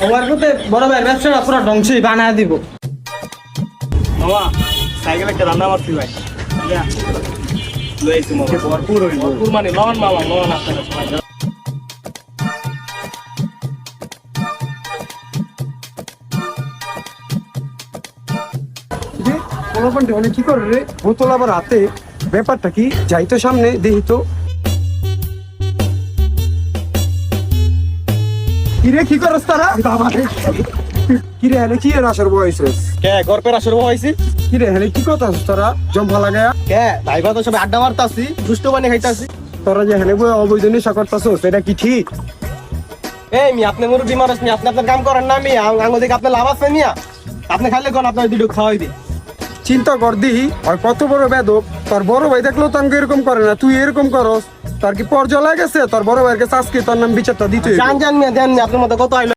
ওর মধ্যে বড় ভাই ব্যবসাটা পুরো ধ্বংসই বানায় দিব। মামা সাইকেল একটা রান্না মারছি ভাই লইছি মামা ভরপুর মানে লন মামা লন আপনারা সবাই পোলাপানটি অনেক কি করে রে, বোতল আবার হাতে, ব্যাপারটা কি? যাই তো সামনে দেখি তো। কিরে কি করস তারা? কিরে হেলে কি এর আসর বয়সেস? কে গর্পের আসর হইছি কিরে হেলে কি কথা তোরা জম্পা লাগায়া? কে ভাইবা তো সবাই আড্ডা মারতাছি দুষ্ট বানি খাইতাছি। তোরা যে হেলে বই অবৈধ নেশা করতাছস এটা কি ঠিক? এই মি আপনি মুরব্বি মানুষ নি আপনি আপনার কাম করেন না মি আঙ্গ দেখে আপনার লাভ আছে মিয়া আপনি খাইলে কোন আপনার দুটো খাওয়াই দি চিন্তা কর দিহি আর কত বড় বেদব, তোর বড় ভাই দেখলেও তো আমাকে এরকম করে না, তুই এরকম করস। তার কি পর্যায়ে গেছে? তোর বড় ভাইয়ের কাছে আজকে তোর নাম বিচারটা দিতে হইবে। জান জান মিয়া দেন আপনার মতো কত আইলো